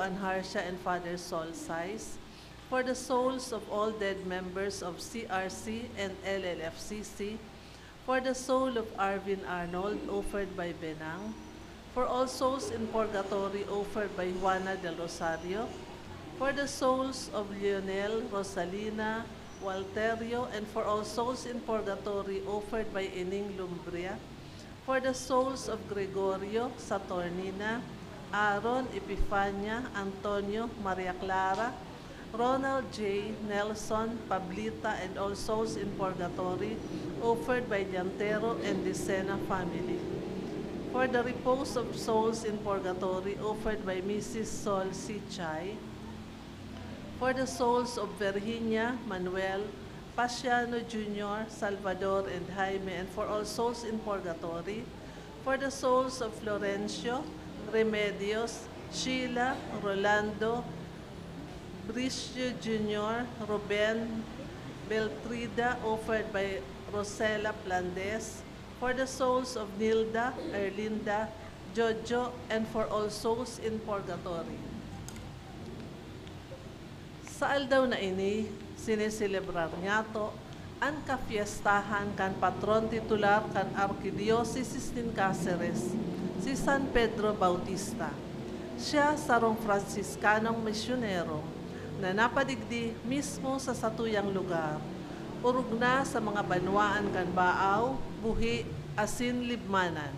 Duguan Harsha and Father Sol Sais, for the souls of all dead members of CRC and LLFCC, for the soul of Arvin Arnold, offered by Benang, for all souls in purgatory, offered by Juana del Rosario, for the souls of Lionel, Rosalina, Walterio, and for all souls in purgatory, offered by Ining Lumbria, for the souls of Gregorio, Saturnina, Aaron, Epifania, Antonio, Maria Clara, Ronald J., Nelson, Pablita, and all souls in purgatory, offered by Llantero and Decena family. For the repose of souls in purgatory, offered by Mrs. Sol Sichay. For the souls of Virginia, Manuel, Pasiano Jr., Salvador, and Jaime, and for all souls in purgatory. For the souls of Florencio, Remedios, Sheila, Rolando, Bricio Jr., Ruben, Beltrida, offered by Rosela Plandes. For the souls of Nilda, Erlinda, Jojo, and for all souls in purgatory. Sa aldaw na ini, siniselebrar nga to, ang kafiestahan kan patron titular kan Arkidiocese nin Cáceres, si San Pedro Bautista. Siya sarong Fransiskanong misyonero na napadigdi mismo sa satuyang lugar, urog na sa mga banwaan kan Baaw, Buhi, asin Libmanan.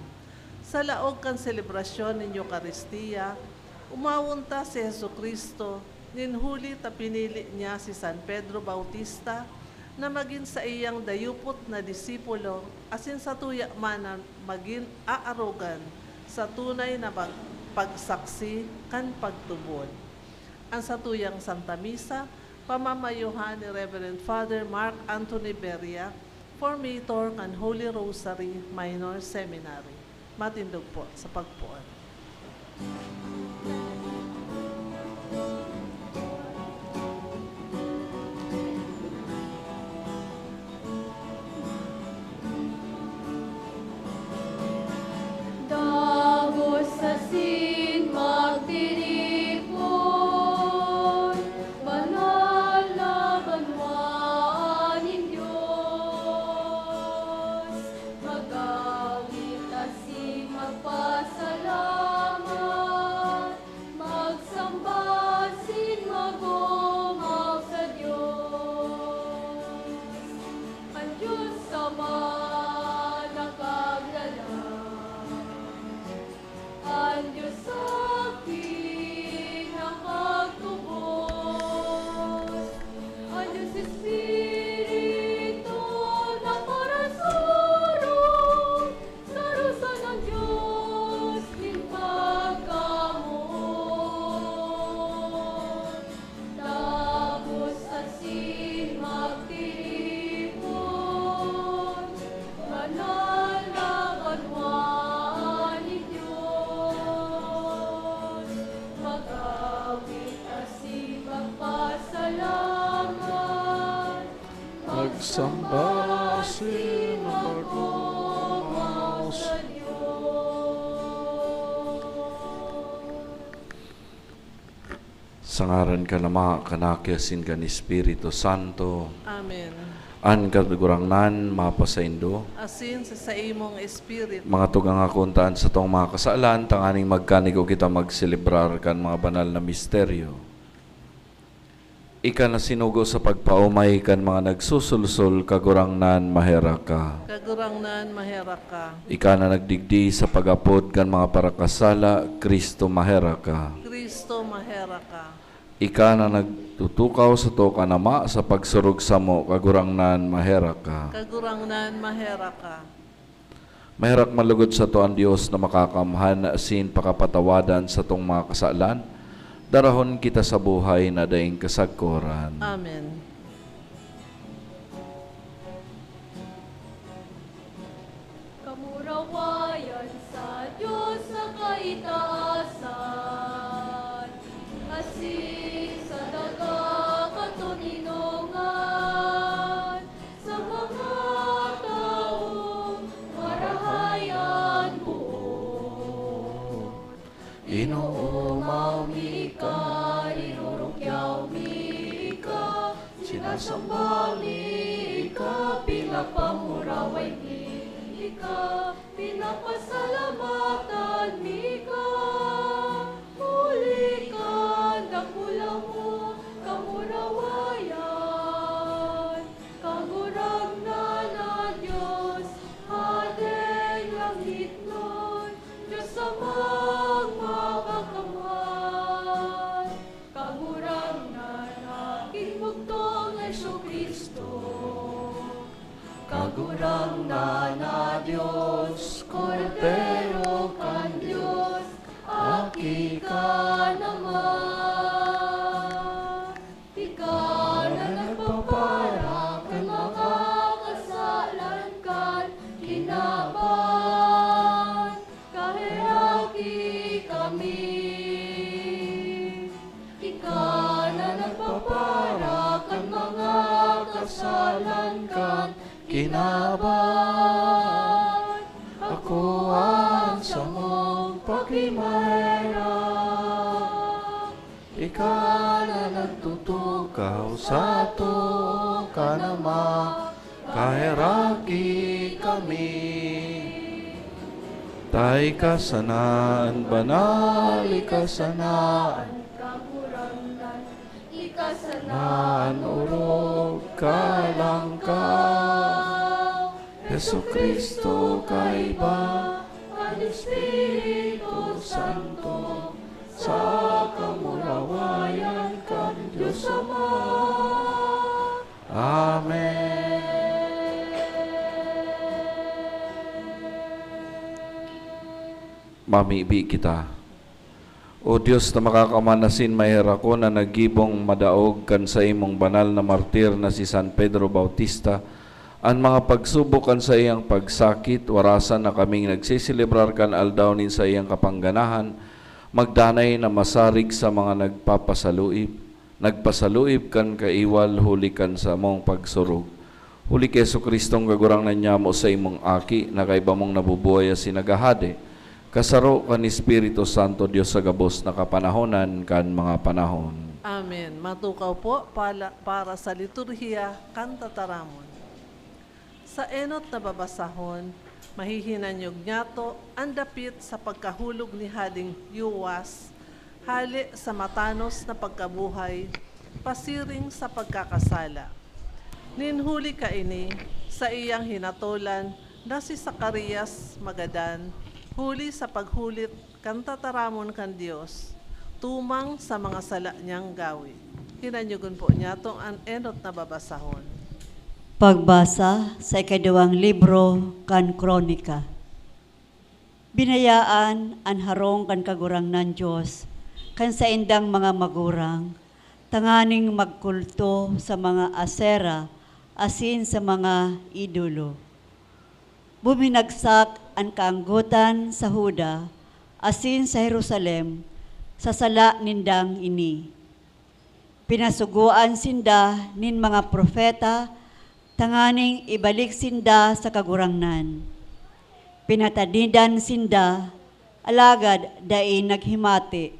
Sa laog kan selebrasyon ng Eucharistia, umawunta si Jesucristo, ninhuli ta pinili niya si San Pedro Bautista na maging sa iyang dayupot na disipulo asin sa tuya manan maging aarugan sa tunay na pagsaksi kan pagtubod. Ang satuyang Santa Misa, pamamayuhan ni Reverend Father Mark Anthony Beria, Formator kan Holy Rosary Minor Seminary. Matindog po sa pagpuan. Magsamba sinagumao sa Sangaran ka na mga kanakyasin ka ni Espiritu Santo. Amen. An kadugurangnan mapasaindo. Asin sa imong espiritu. Mga tugang akuntaan sa tong mga kasalan, tanganing magkanigo kita magselebrar kan mga banal na misteryo. Ika na sinugo sa pagpaumay kan mga nagsusulsol, kagurangnan mahera ka. Kagurangnan mahera ka. Ika na nagdigdi sa pagapod kan mga parakasala, Kristo mahera ka. Kristo mahera ka. Ika na nagtutukaw sa to kanama sa pagsurog sa mo, kagurangnan mahera ka. Kagurangnan mahera ka. Maherak malugod sa to ang Diyos na makakamhan asin pakapatawadan sa tong mga kasalan. Darahon kita sa buhay na daing kasagkoran. Amen. Kamurawayan sa Diyos sa kaitaasan, asin sa daga katuninongan, sa mga taong marahayan buo. Inoong maumika Kasambal ni ka, pinapamuraway ni ka, pinapasalamatan ni ka. Huli ka, dakula mo, kamurawayan. Kagurag na Diyos, hadeng langit nun, Diyos amang makakamahal. Kagurag na aking bugtong Jesucristo. Kagurang na Diyos, Kordero kan Diyos, aki ka naman. Ikaw na nagpapara kan makakasalan kan kinaban, kahiraki kami. Ikaw na nagpapara kan mga kasalan kan kinaban, ako ang sa mong pakimahirap. Ikaw na nagtutukaw sa to ka naman, kahiraki kami. Tay kasanaan, banal ikasanaan, kakurangan, ikasalan, naan urog kalangkaw. Jesu Kristo kaiba, ang Espiritu Santo, sa kamurawayan kan Diyos Ama. Amen. Mamibi kita. O Diyos na makakamanasin, mahira ko na nagibong madaog kan sa imong banal na martir na si San Pedro Bautista, ang mga pagsubok kan sa iyang pagsakit, warasan na kaming nagsisilibrar kan aldawnin sa iyang kapangganahan, magdanay na masarig sa mga nagpasaluib kan kaiwal huli kan sa mong pagsurog. Huli kay Jesu Kristong gagurang na niya mo sa imong aki, na kaiba mong nabubuhay sinagahade, kasaro kan Espiritu Santo Dios sa gabos na kapanahonan kan mga panahon. Amen. Matukaw po para sa liturhiya kan tataramon. Sa enot na babasahon, mahihinanyog nyato ang dapit sa pagkahulog ni Hading Yuwas, hali sa matanos na pagkabuhay, pasiring sa pagkakasala. Ninhuli ka ini sa iyang hinatolan na si Zacarias Magadan, huli sa paghulit kan tataramon kan Diyos, tumang sa mga sala niyang gawi. Hinanyugon po niya itong ang enot na babasahon. Pagbasa sa ikadawang libro kan Kronika. Binayaan ang harong kan kagurang ng Diyos, kan sa indang mga magurang, tanganing magkulto sa mga asera, asin sa mga idolo. Buminagsak ang kaanggutan sa Huda, asin sa Jerusalem, sa sala nindang ini. Pinasuguan sinda nin mga propeta, tanganing ibalik sinda sa kagurangnan. Pinatadidan sinda, alagad dai naghimati.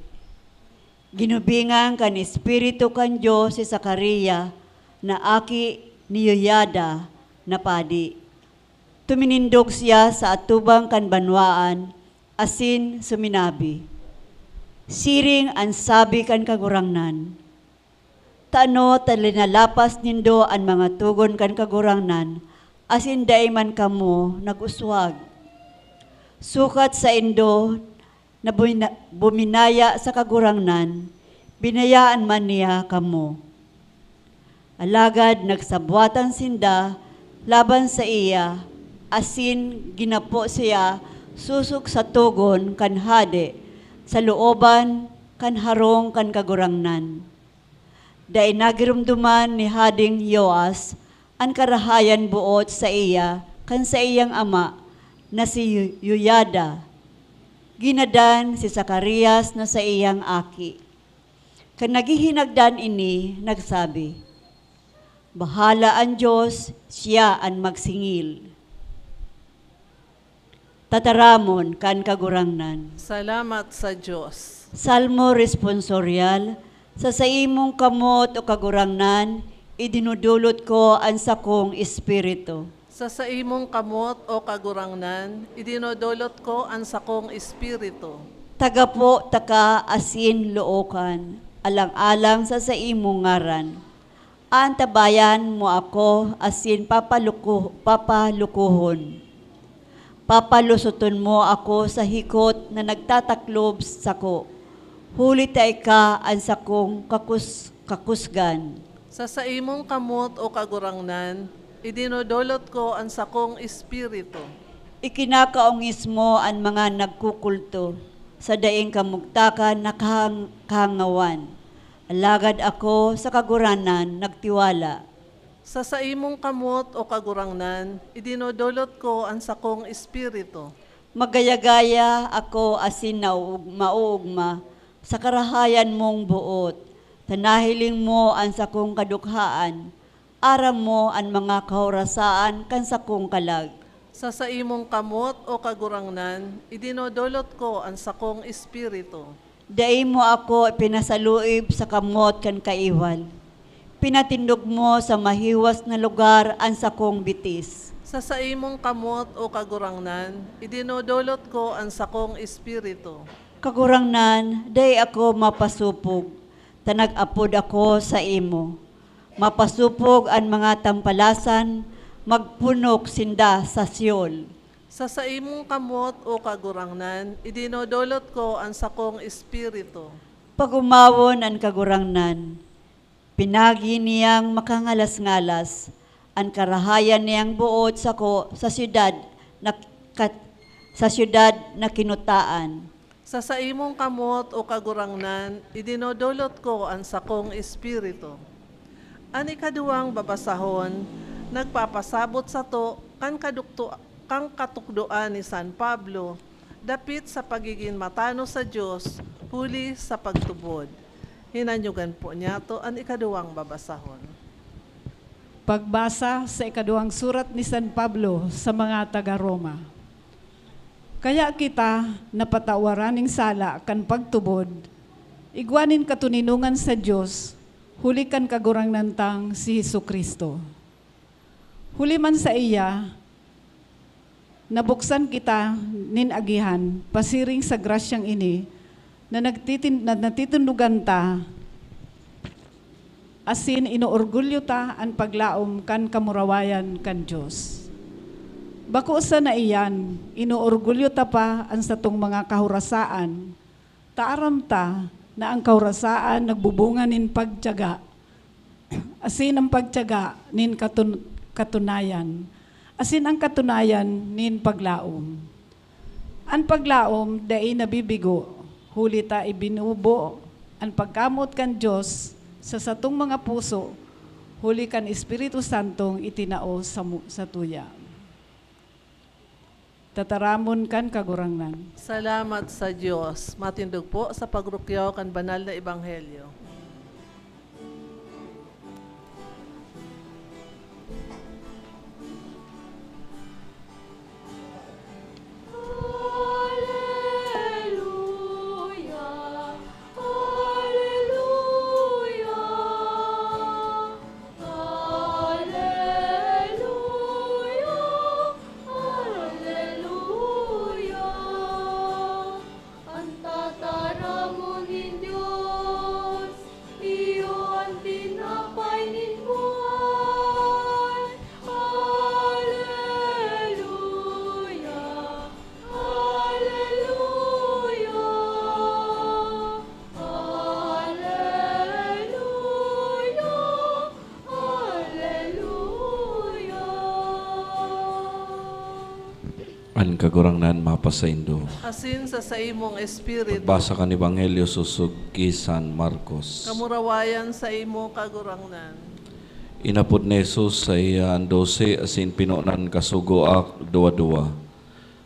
Ginubingan kan Espiritu kan Diyos si Zacarias na aki ni Yoyada na padi. Tuminindog siya sa atubang kan banwaan, asin suminabi. Siring ang sabi kan kagurangnan. Tano talinalapas nindo ang mga tugon kan kagurangnan, asin daay man kamo nag-uswag. Sukat sa indo na buminaya sa kagurangnan, binayaan man niya kamo. Alagad nagsabwatan sinda laban sa iya, asin ginapo siya susok sa tugon kan hade, sa looban kan harong kan kagurangnan. Dahil nagirumduman ni Hading Yoas ang karahayan buot sa iya kan sa iyang ama na si Yoyada. Ginadan si Zacarias na sa iyang aki. Kan naghihinagdan ini, nagsabi, bahala ang Diyos, siya ang magsingil. Tataramon kan kagurangnan. Salamat sa Diyos. Salmo responsorial, sa imong kamot o kagurangnan, idinudulot ko ang sakong espiritu. Sa imong kamot o kagurangnan, idinodolot ko ang sakong espiritu. Taga po taka asin lookan, alang-alang sa imong ngaran. Antabayan mo ako asin papalukuhon. Papalusuton mo ako sa hikot na nagtataklob sako. Huli tay ka ang sakong kakusgan. Sa imong kamot o kagurangnan, idinodolot ko ang sakong espiritu. Ikinakaungis mo ang mga nagkukulto sa daing kamugtakan na kahangawan. Alagad ako sa kaguranan nagtiwala. Sa imong kamot o kagurangnan, idinodolot ko ang sakong espiritu. Magayagaya ako asin mauugma sa karahayan mong buot. Tanahiling mo ang sakong kadukhaan. Aram mo ang mga kahorasaan kan sakong kalag. Sa imong kamot o kagurangnan, idinodolot ko ang sakong espiritu. Dai mo ako pinasaluib sa kamot kan kaiwal. Pinatindog mo sa mahiwas na lugar ang sakong bitis. Sa imong kamot o kagurangnan, idinodolot ko ang sakong espiritu. Kagurangnan, dai ako mapasupog. Tanag-apod ako sa imo. Mapasupog ang mga tampalasan, magpunok sinda sa Siol. Sa imong kamot o kagurangnan, idinodolot ko ang sakong espiritu. Pagumawon ang kagurangnan, pinagi niyang makangalas-ngalas, ang karahayan niyang buot sako sa syudad na kinutaan. Sa imong kamot o kagurangnan, idinodolot ko ang sakong espiritu. Ani kaduwang babasahon, nagpapasabot sa to kang katukdoan ni San Pablo, dapit sa pagiging matano sa Diyos, huli sa pagtubod. Hinanyugan po niya to ang ikaduwang babasahon. Pagbasa sa ikaduwang surat ni San Pablo sa mga taga-Roma. Kaya kita napatawaran ng sala kan pagtubod, igwanin katuninungan sa Diyos, huli kan kagurangnan si Hesukristo. Huli man sa iya, nabuksan kita nin agihan, pasiring sa grasyang ini, na natitundugan ta, asin inuorgulyo ta ang paglaom kan kamurawayan kan Diyos. Bako sa na iyan, inuorgulyo ta pa ang satong mga kahurasaan, taaram ta na ang kahurasaan nagbubunga nin pagtiyaga, asin ang pagtiyaga nin katunayan, asin ang katunayan nin paglaom. Ang paglaom dai nabibigo, huli ta ibinubo ang pagkamot kan Diyos sa satong mga puso, huli kan Espiritu Santong itinao sa tuya. Tataramon kan kagurangnan. Salamat sa Diyos. Matindog po sa pagrukyaw kan banal na ebanghelyo. Hallelujah, hallelujah, hallelujah, hallelujah. Ang tataramunin Diyos, iyo ang tinapay nin buhay. Hallelujah, hallelujah, hallelujah, hallelujah. An kagurangnan mapasaindo. Asin sa imong espiritu, Pagbasa kan Ebanghelyo susug ki San Marcos. kamurawayan sa imo kagurangnan. Inapod ni Jesus sa iya ang 12 asin pinunan kasugo ak duwa-duwa.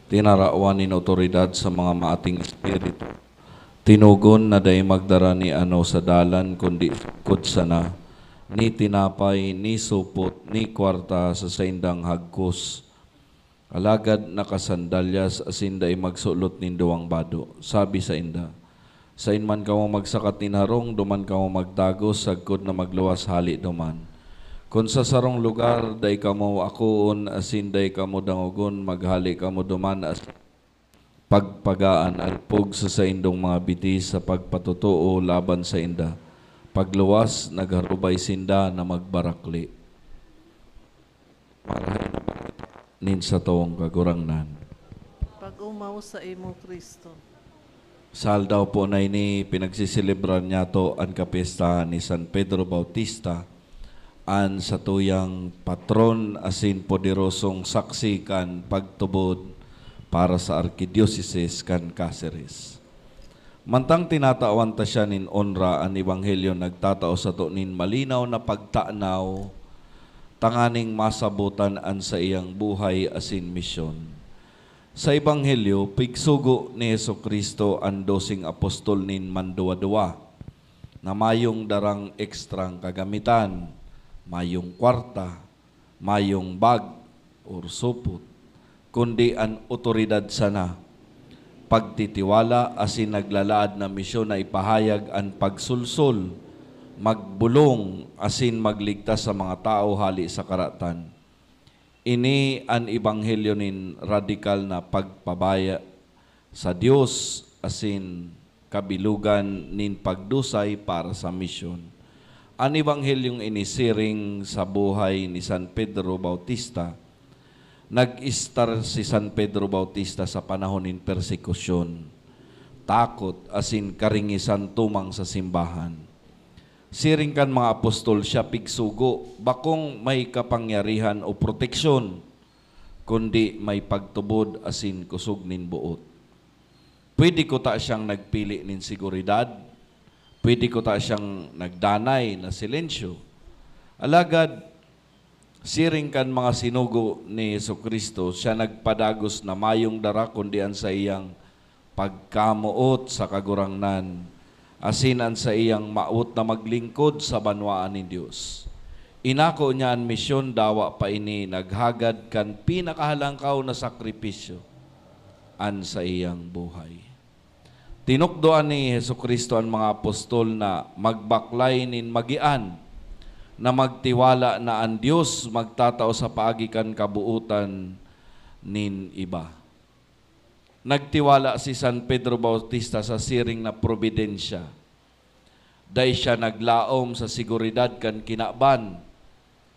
Tinarawan nin otoridad sa mga maating espiritu. Tinugon na day magdara ni ano sa dalan kundi kudsana, ni tinapay, ni supot, ni kwarta sa saindang hagkos. Alagad nakasandalyas asin day magsulot nin duwang bado. Sabi sa inda, sain man kamo magsakat nin harong, duman kamo magtagos, sagkod na magluwas hali duman. Kung sa sarong lugar, day kamo akuon, asin day kamo dangogon, maghali kamo duman as pagpagaan alpog sa indong mga biti sa pagpatutuo laban sa inda. Pagluwas, nagharubay sinda na magbarakli. Marahay na nin sa tawong kagurangnan. Pag-umaw sa imo, Kristo. Sal daw po na ini pinagsisilibran niya to ang kapistahan ni San Pedro Bautista an sa tuyang patron asin poderosong saksi kan pagtubod para sa Arkidiocese kan Cáceres. Mantang tinatawan ta siya nin onra ang Ebanghelyo nagtatao sa to nin malinaw na pagtanaw tanganing masabutan an sa iyang buhay asin misyon. Sa Ebanghelyo, pigsugo ni Jesucristo ang 12 apostol nin manduwa-duwa na mayong darang ekstrang kagamitan, mayong kwarta, mayong bag or supot, kundi ang otoridad sana, pagtitiwala asin naglalaad na misyon na ipahayag ang pagsulsol, magbulong asin magligtas sa mga tao hali sa karatan. Ini ang Ebanghelyo nin radikal na pagpabaya sa Dios asin kabilugan nin pagdusay para sa misyon. Ang Ebanghelyong inisiring sa buhay ni San Pedro Bautista, nag-istar si San Pedro Bautista sa panahon nin persekusyon, takot asin karingisan tumang sa simbahan. Siring kan mga apostol siya pigsugo, bakong may kapangyarihan o proteksyon, kundi may pagtubod asin kusog nin buot. Pwede ko ta siyang nagpili nin seguridad, pwede ko ta siyang nagdanay na silensyo. Alagad, siring kan mga sinugo ni Jesucristo, siya nagpadagos na mayong dara kundi an sa iyang pagkamuot sa kagurangnan, asinan sa iyang maot na maglingkod sa banwaan ni Dios. Inako niya ang misyon, dawa pa ini naghagad kan pinakahalangkaw na sakripisyo an sa iyang buhay. Tinukdoan ni Jesucristo ang mga apostol na magbaklay nin magian, na magtiwala na ang Dios magtatao sa paagikan kabuutan nin iba. Nagtiwala si San Pedro Bautista sa siring na probidensya. Dahil siya naglaom sa seguridad kan kinaban,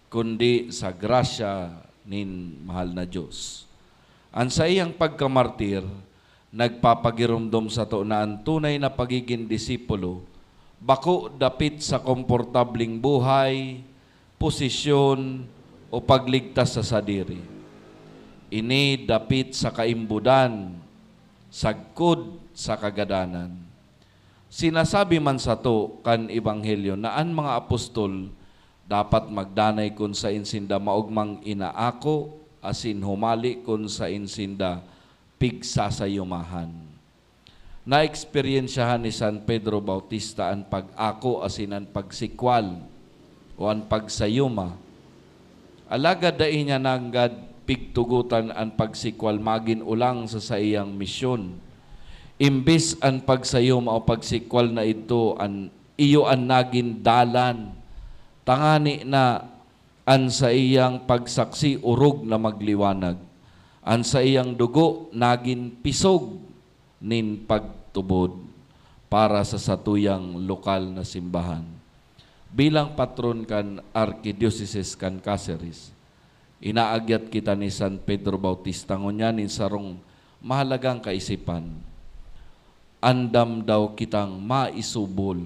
kundi sa grasya nin mahal na Diyos. Ang sa iyang pagkamartir, nagpapagirumdom sa to na ang tunay na pagiging disipulo, bako dapit sa komportabling buhay, posisyon o pagligtas sa sadiri. Ini dapit sa kaimbudan, sagkod sa kagadanan. Sinasabi man sa to kan Ebanghelyo na ang mga apostol dapat magdanay kun sa insinda maugmang inaako asin humali kun sa insinda pigsasayumahan. Na-eksperyensyahan ni San Pedro Bautista ang pag-ako asin ang pagsikwal o ang pagsayuma. Alagad dai niya nanggad pigtugutan ang pagsikwal magin ulang sa iyang misyon. Imbis ang pagsayom o pagsikwal na ito iyo ang nagin dalan. Tangani na ang sa iyang pagsaksi urog na magliwanag. Ang sa iyang dugo nagin pisog nin pagtubod para sa satuyang lokal na simbahan. Bilang patron kan Arkidiocese kan Cáceres, inaagyat kita ni San Pedro Bautista ngunyanin sarong mahalagang kaisipan. Andam daw kitang maisubol.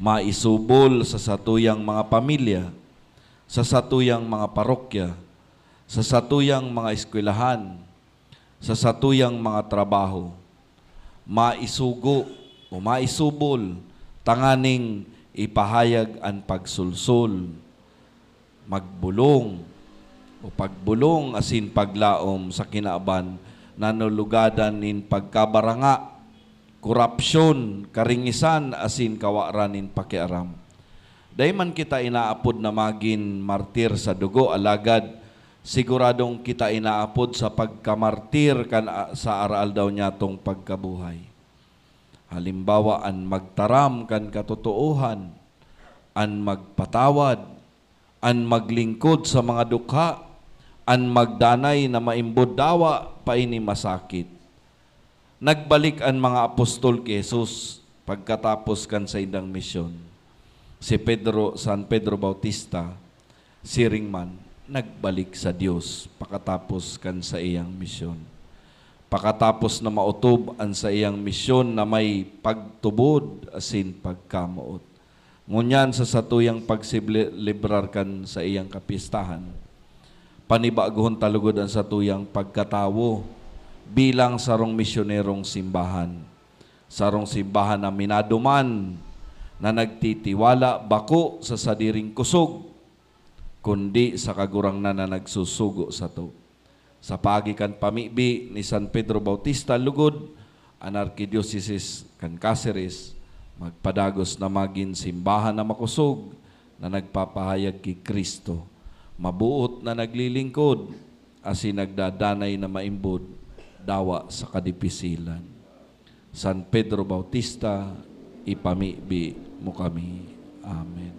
Maisubol sa satuyang mga pamilya, sa satuyang mga parokya, sa satuyang mga eskwelahan, sa satuyang mga trabaho. Maisugo o maisubol, tanganing ipahayag ang pagsulsul, magbulong o pagbulong asin paglaom sa kinaaban na nulugadan nin pagkabaranga, korupsyon, karingisan asin kawaran nin pakiaram. Dahil man kita inaapod na magin martir sa dugo, alagad siguradong kita inaapod sa pagkamartir kan sa aral daw niya tong pagkabuhay. Halimbawa, ang magtaram kan katotohan, an magpatawad, an maglingkod sa mga dukha, an magdanay na maimbod dawa paini masakit. Nagbalik ang mga apostol kay Jesus pagkatapos kan sa indang misyon. Si San Pedro Bautista, si Ringman, nagbalik sa Dios pagkatapos kan sa iyang misyon. Pakatapos na mautob ang sa iyang misyon na may pagtubod asin pagkamuot. Ngunyan sa satuyang pagsilibrar kan sa iyang kapistahan, panibaguhon talugod ang satuyang pagkatawo bilang sarong misyonerong simbahan. Sarong simbahan na minaduman na nagtitiwala bako sa sadiring kusog, kundi sa kagurangnan na nagsusugo sa to. Sa pagikan pamibi ni San Pedro Bautista lugod, ang Arkidiocese kan Cáceres, magpadagos na maging simbahan na makusog na nagpapahayag kay Kristo, mabuot na naglilingkod, asin nagdadanay na maimbod, dawa sa kadipisilan. San Pedro Bautista, ipamibi mo kami. Amen.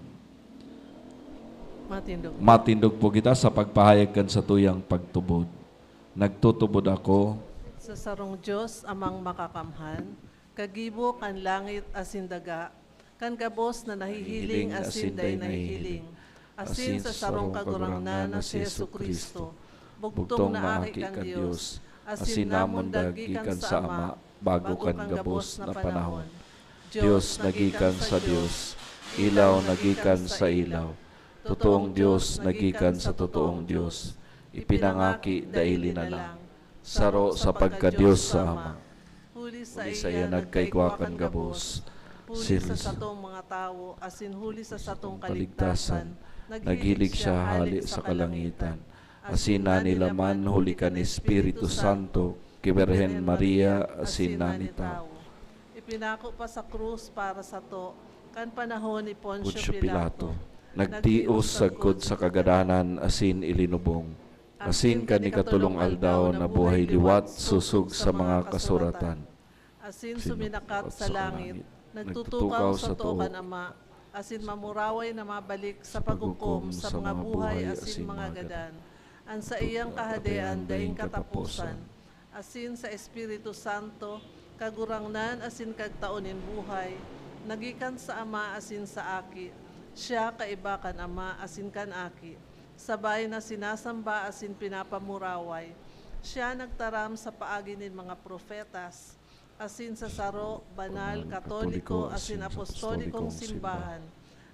Matindog po kita sa pagpahayag kan sa tuyang pagtubod. Nagtutubod ako sa sarong Diyos amang makakamhan, kagibo kan langit asin daga, kan gabos na nahihiling asin day nahihiling, asin sa sarong kagurangnan na si Jesucristo, bugtong na aki kang Diyos, asin namon dagikan sa Ama, bago kan gabos na panahon. Diyos nagikan sa Diyos, ilaw nagikan sa ilaw, totoong Diyos nagikan sa totoong Diyos, ipinangaki daili na lang, saro sa pagka-Diyos sa Ama. Huli sa iya nagkaigwakan gabos, huli sa satong mga tao, asin huli sa satong kaligtasan, naghilig siya hali sa kalangitan, asin na nila man huli kan Espiritu Santo, kay Birhen Maria, asin na ni tao. Ipinako pa sa krus para sa to, kan panahon ni Poncio Pilato, nagtios sagkod sa kagadanan, asin ilinubong, asin kanikatulong aldaw na buhay liwat susug sa mga kasuratan. Asin suminakat sa langit, nagtutukaw sa tuokan Ama, asin mamuraway na mabalik sa paghukom sa mga buhay asin mga gadan. An sa iyang kahadean daing katapusan, asin sa Espiritu Santo, kagurangnan asin kagtaonin buhay, nagikan sa Ama asin sa Aki, siya kaiba kan Ama asin kan Aki, sabay na sinasamba asin pinapamuraway. Siya nagtaram sa paagi nin mga profetas, asin sa saro, banal, katoliko, asin apostolikong simbahan.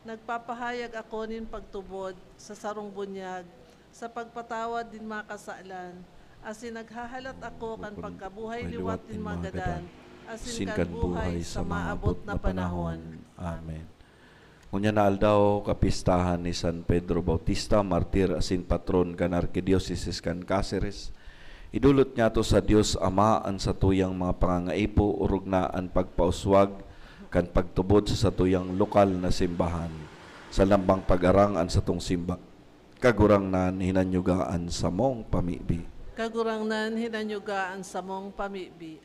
Nagpapahayag ako nin pagtubod sa sarong bunyag, sa pagpatawad din mga kasalan, asin naghahalat ako kan pagkabuhay liwat din mga gadan, asin kan buhay sa maabot na panahon. Amen. Ngunya na aldaw kapistahan ni San Pedro Bautista, martir asin patron kan Arkidiocese kan Cáceres. Idulot niya to sa Dios Ama an sa tuyang mga pangangaipo urog na an pagpauswag kan pagtubod sa tuyang lokal na simbahan. Sa lambang pag-arang an sa tong simba, kagurangnan hinanyugaan sa mong pamibi. Kagurangnan hinanyugaan sa mong pamibi.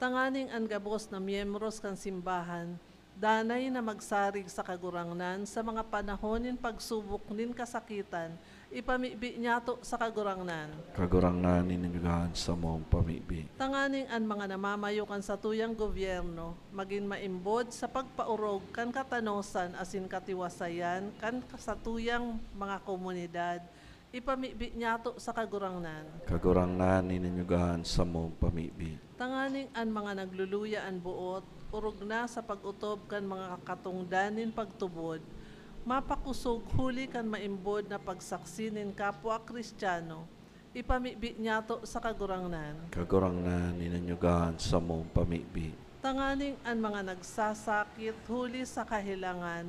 Tanganing an gabos na miyembros kan simbahan, danay na magsarig sa kagurangnan sa mga panahonin pagsubok nin kasakitan, ipamibi niya to sa kagurangnan. Kagurangnan ninanyugaan sa mong pamibi. Tanganing an mga namamayukan sa tuyang gobyerno, maging maimbod sa pagpaurog kan katanosan asin katiwasayan kan sa tuyang mga komunidad, ipamibi niya to sa kagurangnan. Kagurangnan ninanyugaan sa mong pamibi. Tanganing an mga nagluluya an buot, urog na sa pag-utob kan mga katungdanin pagtubod, mapakusog huli kan maimbod na pagsaksinin kapwa Kristiyano, ipamibi niya to sa kagurangnan. Kagurangnan ninanyugaan sa mong pamibi. Tanganing an mga nagsasakit huli sa kahilangan,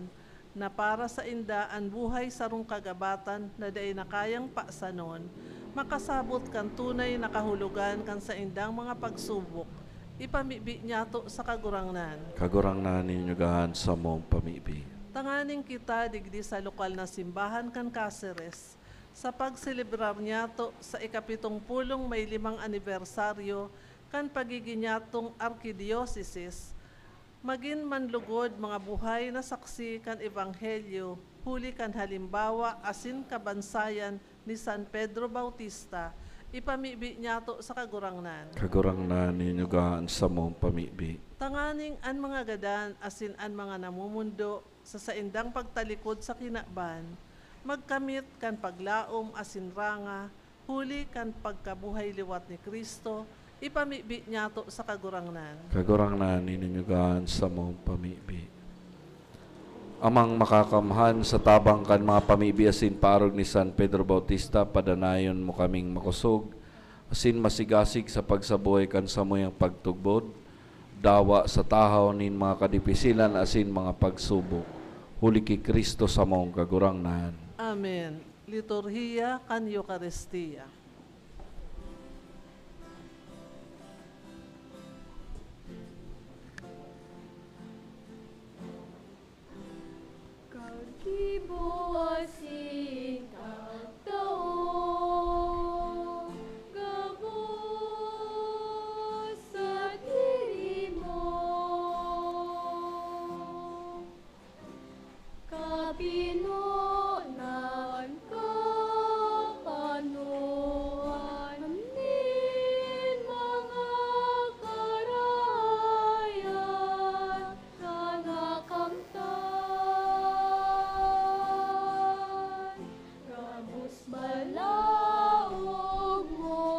na para sa inda ang buhay sarong kagabatan na day na kayang paksanon, makasabot kan tunay na kahulugan kan sa indang mga pagsubok, ipamibi niya to sa kagurangnan. Kagurangnan ninanyugaan sa mong pamibi. Tanganing kita digdi sa lokal na simbahan kan Cáceres, sa pagselebrar niya to sa ika-70 anibersaryo kan pagiging niya tong Arkidiocese, Magin manlugod mga buhay na saksi kan Ebanghelyo, huli kan halimbawa asin kabansayan ni San Pedro Bautista, ipamibi niya to sa kagurangnan. Kagurangnan ninyo gaan sa mong pamibi. Tanganing an mga gadan asin an mga namumundo sa saindang pagtalikod sa kinakban, magkamit kan paglaom asin ranga, huli kan pagkabuhay liwat ni Kristo, ipamibi niya to sa kagurangnan. Kagurangnan ninyo gaan sa mong pamibi. Amang makakamhan sa tabang kan mga pamibi asin parog ni San Pedro Bautista, padanayon mo kaming makusog, asin masigasig sa pagsabuhay kan sa moyang pagtugbod, dawa sa tahaw nin mga kadipisilan asin mga pagsubok, huli ki Kristo sa mong kagurangnan. Amen. Liturhiya kan Eucharistia. Kagibuasin ang taong gabos sa diri mo. Kabinunan ka panuan nin mga karayan na nakamtan. Ramos balaog mo.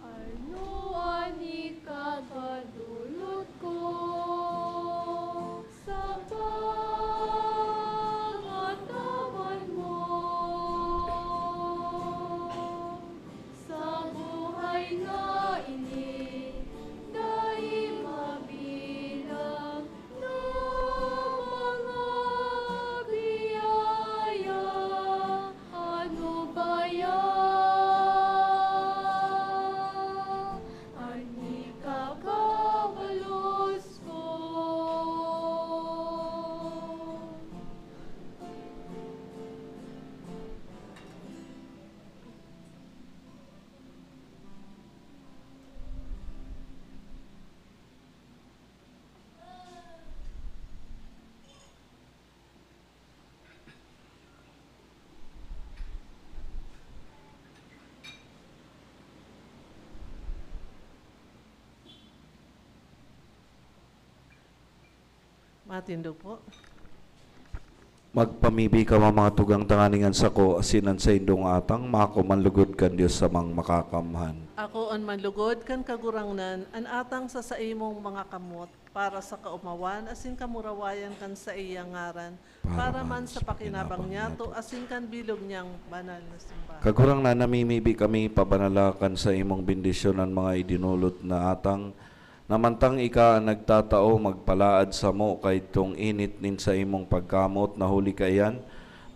Ano ani kagadulot ko sa pangatawan mo, sa buhay nga ini dahil mabilang na mga biyaya. Ano ba yan? Ani kakabalos ko. Matindog po. Magpamibi ka mga tugang tanganingan sa ko, asinan sa indong atang, makumanlugod kan Diyos sa mang makakamhan. Ako on manlugod kan kagurangnan, an atang sa saimong mga kamot, para sa kaumawan, asin kamurawayan kan sa iyang ngaran, para man sa pakinabang niya to, asin kan bilog niyang banal na simbahan. Kagurang na namimibi kami pabanalakan sa imong bendisyon ang mga idinulot na atang, namantang ika ang nagtatao magpalaad sa mo kay tong init nin sa imong pagkamot na huli kayan,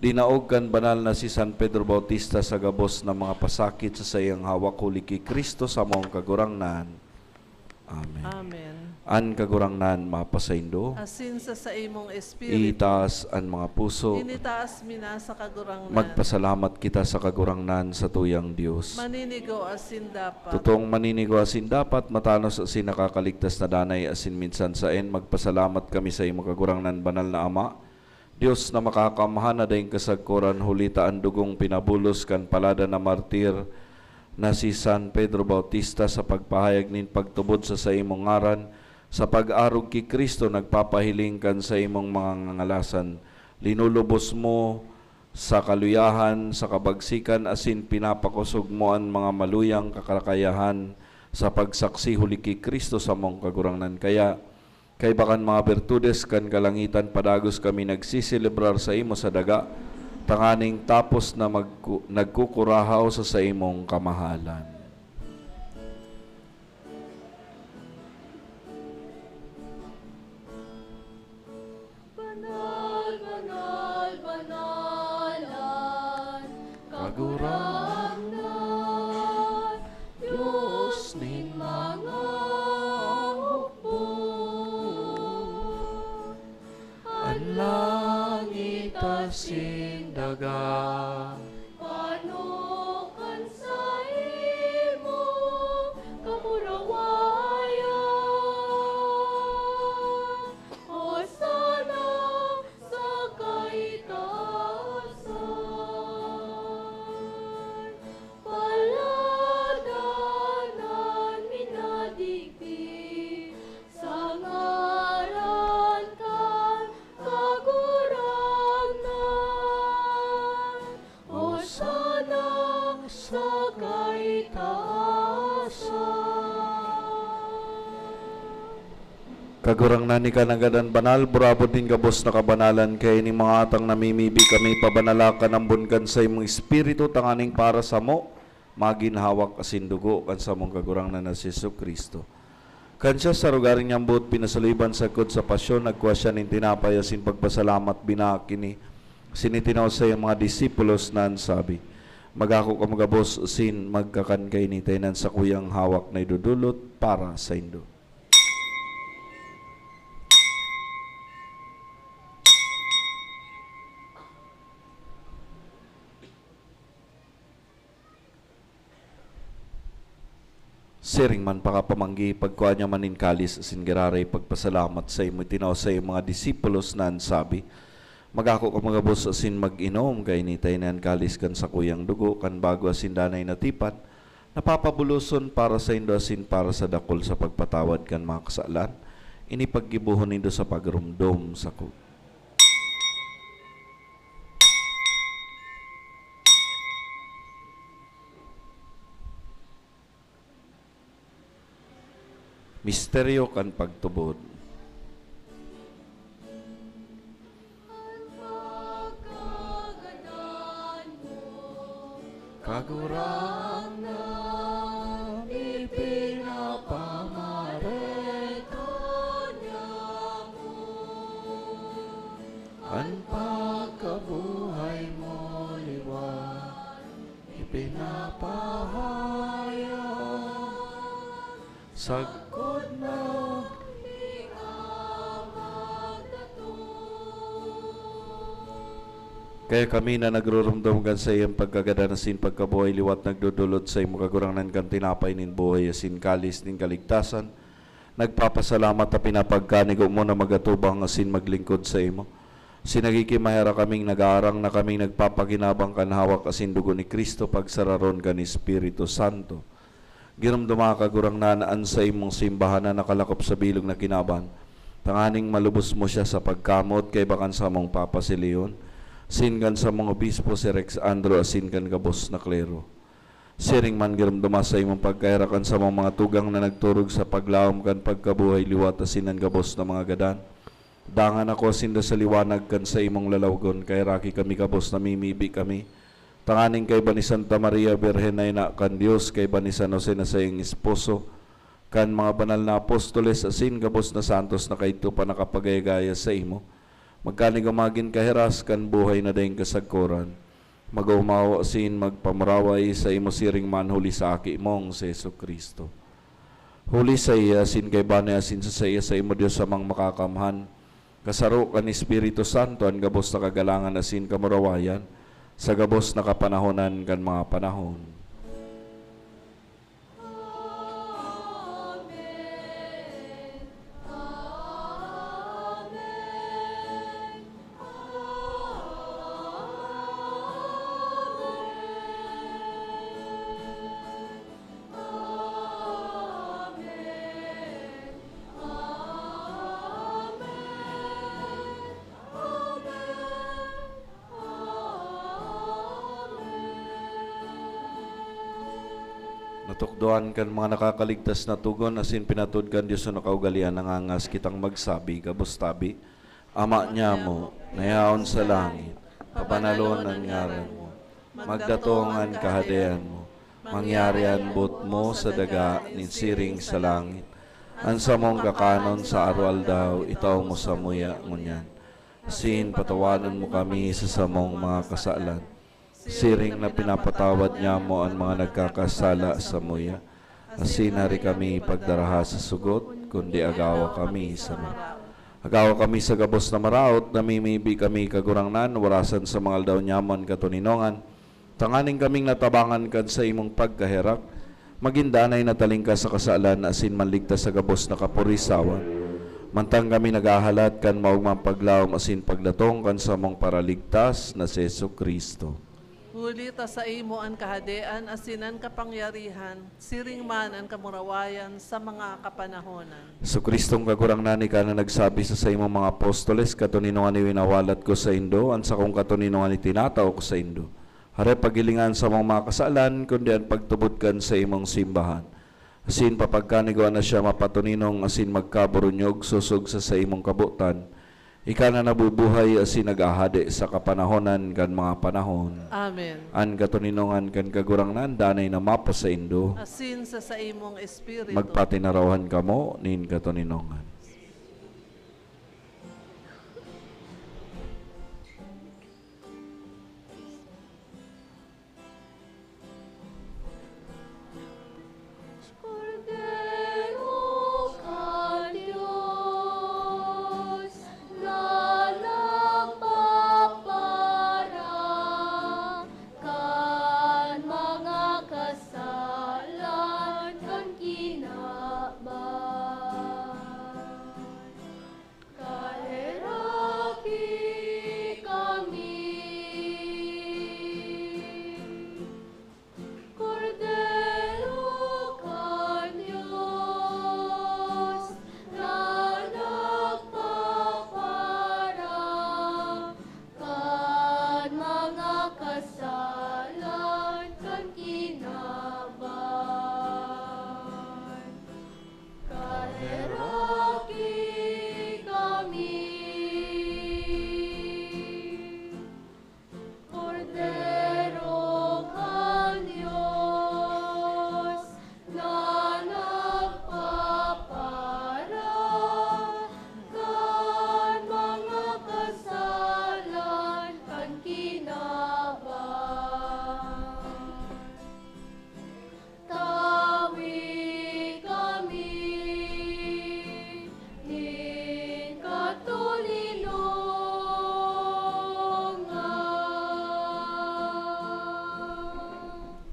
dinaog kan banal na si San Pedro Bautista sa gabos na mga pasakit sa sayang hawak huli ki Kristo sa mong kagurangnan. Amen. Amen. An kagurangnan mapasaindo, Asin sa saimong espiritu, itaas ang mga puso, initaas mina sa kagurangnan, magpasalamat kita sa kagurangnan sa tuyang Diyos. maninigo asin dapat, Totoong maninigo asin dapat, matanos asin nakakaligtas na danay asin minsan saen, magpasalamat kami sa imo kagurangnan banal na Ama, Diyos na makakamhan na dayong kasagkuran, hulita ang dugong pinabulos kan palada na martir na si San Pedro Bautista sa pagpahayag nin pagtubod sa imong ngaran, sa pag-arog ki Kristo nagpapahiling kan sa imong mga ngalasan, linulubos mo sa kaluyahan, sa kabagsikan, asin pinapakusog mo ang mga maluyang kakalakayahan sa pagsaksi huli ki Kristo sa mong kagurangnan. Kaya, kay bakan mga bertudes kan kalangitan, padagos kami nagsiselebrar sa imo sa daga, tanganing tapos na nagkukurahaw sa imong kamahalan. Banal, banal, banalan, Kagurangnan, Diyos ning mga hukbo. ang langit asin daga, Panukan sa Kagurang nani ka nagadan banal, burabot din gabos na kabanalan, kaya ni mga atang namimibi kami, pabanalakan ang bunkan sa imong espiritu, tanganing para sa mo, maginhawak asin dugo, kan sa mong kagurang na Jesu Kristo. Kansya sa rugaring niyang buot, pinasaliban sa kod sa pasyon, nagkuha siya ng tinapay, asin pagpasalamat, binakini, sinitinaw sa iyong mga disipulos na sabi, magako ka magabos, asin magkakan kay ni taynan sa kuyang hawak na idudulot para sa indo. Siring man pakapamanggi, pagkuha niya manin kalis, asin giraray pagpasalamat sa imo, tinaw sa iyong mga disipulos na sabi, magako ka magabos asin mag-inom, kay ni taynan kalis kan sa kuyang dugo, kan bago asin danay natipan, napapabuluson para sa indo asin para sa dakol sa pagpatawad kan mga kasalan, inipaggibuhon nindo sa pagrumdom sa ko. Misteryo kan pagtubod. Kagurang na ipinapamarito niya mo, ang pagkabuhay mo liwan, ipinapahaya, sagkod na kaya kami na nagrurumdumgan sa iyong pagkagadanasin, pagkabuhay liwat, nagdudulot sa iyong kagurangnan kan tinapay nin buhay, asin kalis nin kaligtasan, nagpapasalamat at pinapagkanigo mo na magatubang asin maglingkod sa imo. Sinagikimahera kaming nag-aarang na kaming nagpapaginabang kan hawak asin dugo ni Kristo, pagsararon kan Espiritu Santo. Giramdama kagurang nanaan sa imong simbahan na nakalakop sa bilog na kinaban, tanganing malubos mo siya sa pagkamot, kay bakan sa mong Papa si Leon, singan sa mga obispo si Rex Andro, asin kan kabos na klero. Siring man giramdama sa imong pagkairakan sa mga tugang na nagturog sa paglaom kan pagkabuhay liwat, asin ang kabos na mga gadan. Dangan ako asin sa liwanag kan sa imong lalawgon, kay raki kami kabos na mimibi kami. Tanganing kay ba ni Santa Maria Virgen na ina kan Dios, kay ba ni San Jose na sa iyong esposo, kan mga banal na apostoles, asin kabos na santos na kayto pa nakapagayagaya sa imo. Magkanigumagin kahiras kan buhay na dayong kasagkuran. Mag-umaw asin magpamuraway sa imo siring man huli sa aki mong si Jesu Kristo. Huli sa iya asin kay bani asin sa iya sa imo Dios samang makakamhan. Kasaro kan Espiritu Santo ang gabos na kagalangan asin kamurawayan, sa gabos na kapanahonan kan mga panahon. Natukdoan kan mga nakakaligtas na tugon, asin pinatud kan Diyos na nakaugalian, nangangas kitang magsabi, kabustabi, Ama niya mo, nayaon sa langit, papanalon ang ngaran mo, magdatongan kahadean mo, mangyarian bot mo sa daga, ninsiring sa langit, ansa mong kakanon sa arwal daw, itaw mo sa muya ngunyan, asin patawanan mo kami sa samong mga kasalan, siring na pinapatawad niya mo ang mga nagkakasala sa muya. Asinari kami pagdaraha sa sugot, kundi agawa kami sa agawa kami sa gabos na maraot, namimibi kami kagurangnan, warasan sa mga aldaw nyaman katuninongan. Tanganing kaming natabangan kan sa imong pagkaherak, magindanay nataling ka sa kasalan, asin manligtas sa gabos na kapurisawan. Mantang kami nagahalat kan maugmang paglaom, asin pagdatong kan sa mong paraligtas na si Jesu Kristo. Huli ta sa imo ang kahadean, asinan kapangyarihan, siring man ang kamurawayan sa mga kapanahonan. So Kristong kagurang nani ka na nagsabi sa imong mga apostoles, katuninungan ni winawalat ko sa indo, ang sa kong katuninungan ni tinataw ko sa indo. Hare pagilingan sa mga kasalan, kundi ang pagtubod kan sa imong simbahan. Asin papagkaniguan na siya mapatuninong asin magkaburunyog susog sa imong kabutan. Ika na nabubuhay asin nag-ahadi sa kapanahonan kan mga panahon. Amen. An katuninongan kan kagurangnan danay na mapa sa indo. Asin sa imong espiritu. Magpatinarawan kamo nin katuninongan. Cordero ka Diyos, na nagpaparang kan mga kasalan kan kinaban. Kaheraki kami, Cordero ka Diyos, na nagpaparang kan mga kasalan kan kinaban. Kaheraki kami, Cordero ka Diyos, na nagpaparang kan mga kasalan kan kinaban. Tawi kami, nin katulinongan.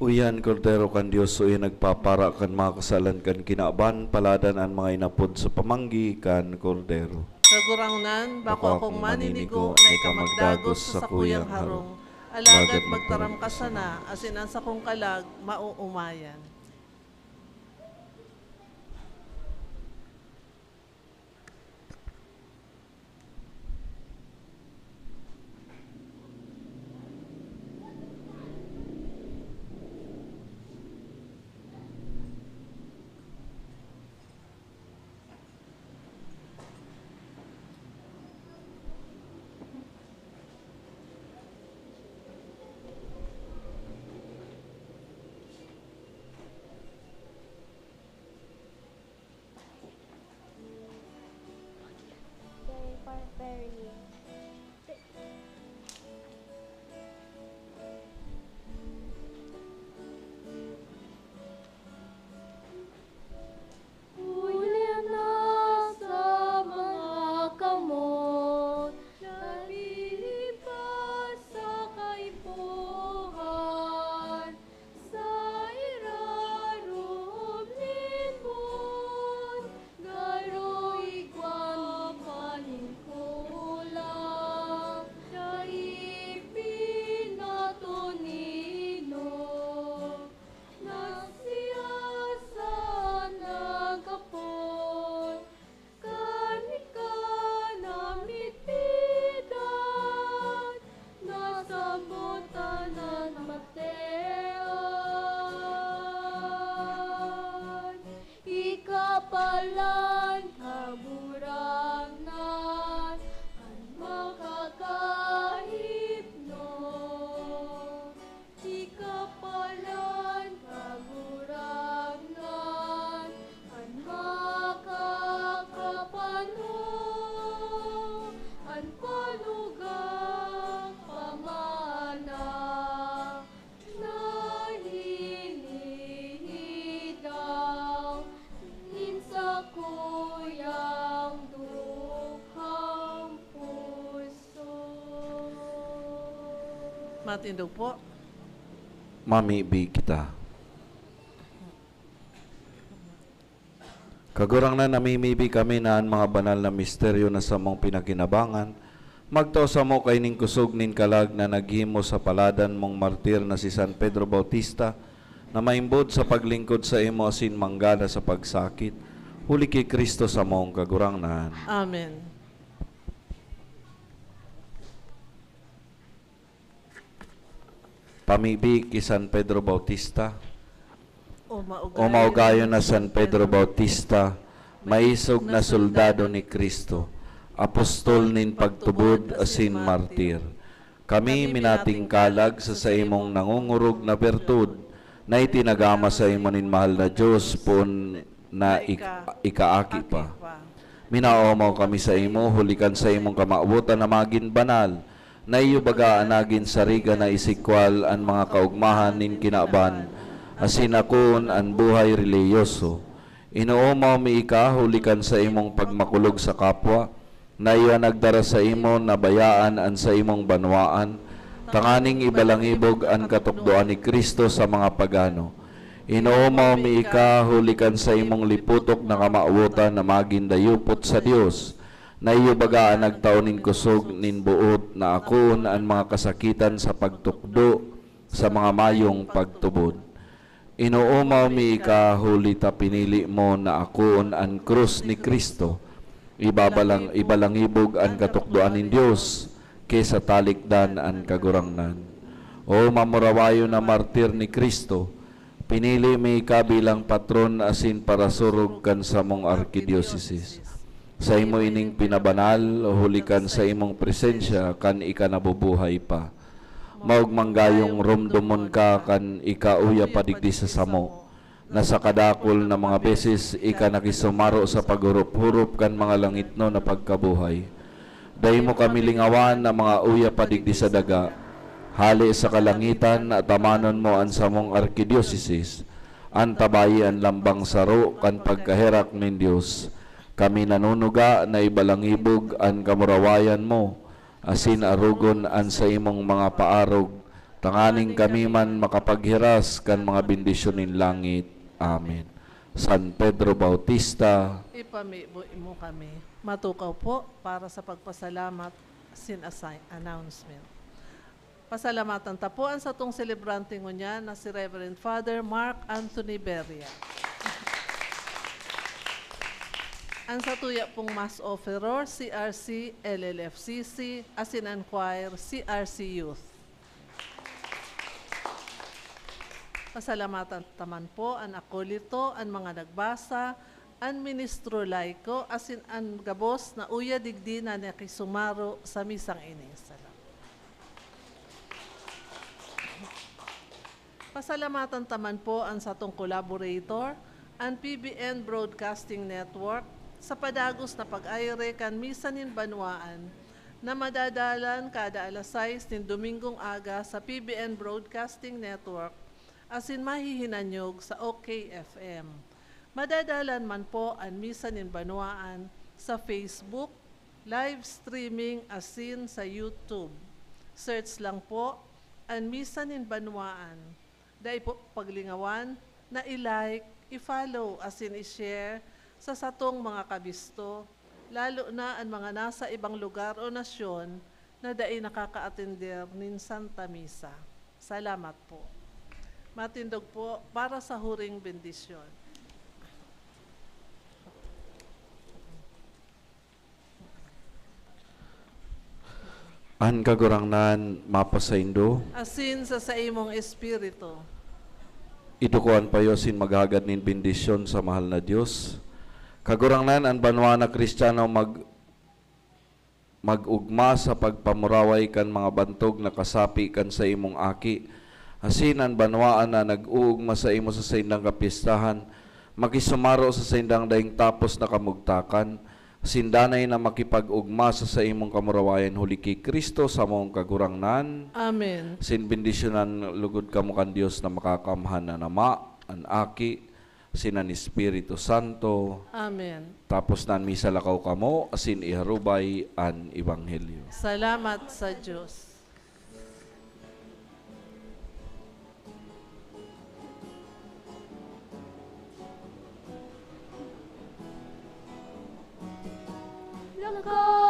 Uyan, Cordero kan Diyos, uyan nagpapara kan mga kasalan kan kinaaban, paladan ang mga inapod sa pamanggi kan Cordero. Kagurangnan, bako akong maninigo na ikamagdagos sa sakuyang harong. Alagad magtaram ka sana, asin ang sakong kalag, mauumayan. Huli na sa mga kamot, nalilipas sa kaipuhan, sa irarom libon, garoy kwan paningkulang, na ipinatunino. Nagsiyasan nagkapon, kanika namitidan, nasabutan ng matean. Ikapalan kaburangnan, ang makakahipno. Ikapalan kaburangnan, ang makakapano, ang panugang pamana, nahinihidaw, sa kuyang dukhang puso. Matindog po. Mamibi kita. Kagurang na namimibi kami na ang mga banal na misteryo na sa mong pinakinabangan, magtaw sa mo kay ning kusog nin kalag na naghimo sa paladan mong martir na si San Pedro Bautista, na maimbod sa paglingkod sa imo asin manggana sa pagsakit, huli kay Kristo sa mong kagurangnan. Amen. Pamibig kay San Pedro Bautista, O maugayon na San Pedro Bautista, maisog na soldado ni Kristo, apostol nin pagtubod asin martir. Kami minating kalag sa imong nangungurog na bertud, na itinagama sa imo nin mahal na Diyos pon na ikaaki pa. Minaomaw kami sa imo, hulikan sa imong kamaubutan na magin banal, na iyo baga anagin sariga na isikwal ang mga kaugmahan nin kinaban, asin akon ang buhay reliyoso. Inoomaw mi ika, hulikan sa imong pagmakulog sa kapwa, na iya nagdara sa imo na bayaan an sa imong banwaan, tanganing ibalangibog ang katukdoan ni Kristo sa mga pagano. Inoomaw mi ika, hulikan sa imong liputok na kamautan na maging dayupot sa Dios, na iyo bagaan nagtaunin kusog nin buot na akon ang mga kasakitan sa pagtukdo sa mga mayong pagtubod. Inoomaw mi ika, huli ta pinili mo na akon ang krus ni Kristo, ibalangibog ang katukdoan nin Dios, kesa talikdan ang kagurangnan. O mamurawayo na martir ni Kristo, pinili mi ka bilang patron asin para surog kan sa mong arkidiocesis. Sa imo ining pinabanal, hulikan sa imong presensya kan ika nabubuhay pa. Maug manggayong rumdumon ka kan ika uya padigdi sa samo. Na sa kadakol na mga beses ika nakisumaro sa paghurup-hurup kan mga langitno na pagkabuhay. Dahil mo kami lingawan na mga uya padigdi sa daga, hali sa kalangitan at amanon mo ang samong arkidiocesis, ang tabayi ang lambang saro kan pagkaherak ng Diyos. Kami nanunuga na ibalangibog ang kamurawayan mo, asin arugon ang sa imong mga paarog, tanganing kami man makapaghiras kan mga bendisyonin langit. Amen. San Pedro Bautista, Ipamibo mo kami. Matukaw po para sa pagpasalamat announcement. Pasalamatan tapuan sa tong celebrante ngunya na si Reverend Father Mark Anthony Beria. Ang sa tuya pong Mass Offeror, CRC, LLFCC, asin ang choir, CRC Youth. Pasalamatan taman po ang akolito, ang mga nagbasa, ang ministro laiko, asin ang gabos na uya digdi na nakisumaro sa misang ini. Pasalamatan taman po ang satong collaborator, ang PBN Broadcasting Network, sa padagos na pag-ayre kan misa nin banwaan na madadalan kada alas 6 nin Domingong aga sa PBN Broadcasting Network asin mahihinanyog sa OKFM. Madadalan man po ang misa nin banwaan sa Facebook, live streaming asin sa YouTube. Search lang po ang misa nin banwaan. Dahil po paglingawan na i-like, i-follow, asin i-share sa satong mga kabisto, lalo na ang mga nasa ibang lugar o nasyon na dai nakaka-attender nin Santa Misa. Salamat po. Matindog po para sa huring bendisyon. an kagurangnan mapasaindo, Asin sa imong espiritu. idukuan payo sin maghagad nin bendisyon sa mahal na Dios. Kagurangnan ang banwa na Kristiyano magugma sa pagpamuraway kan mga bantog na kasapi kan sa imong aki. Asin ang banwaan na nag-uugma sa imo sa saindang kapistahan, makisumaro sa saindang daing tapos na kamugtakan, sindanay na makipag-ugma sa imong kamurawayan huli kay Kristo sa mong kagurangnan. Amen. Sin bendisyonan lugod kamo kan Dios na makakamhan na nama, ang aki, sinan Espiritu Santo. Amen. Tapos nan misa lakaw kamo, asin iharubay an Ebanghelyo. Salamat sa Diyos. Langka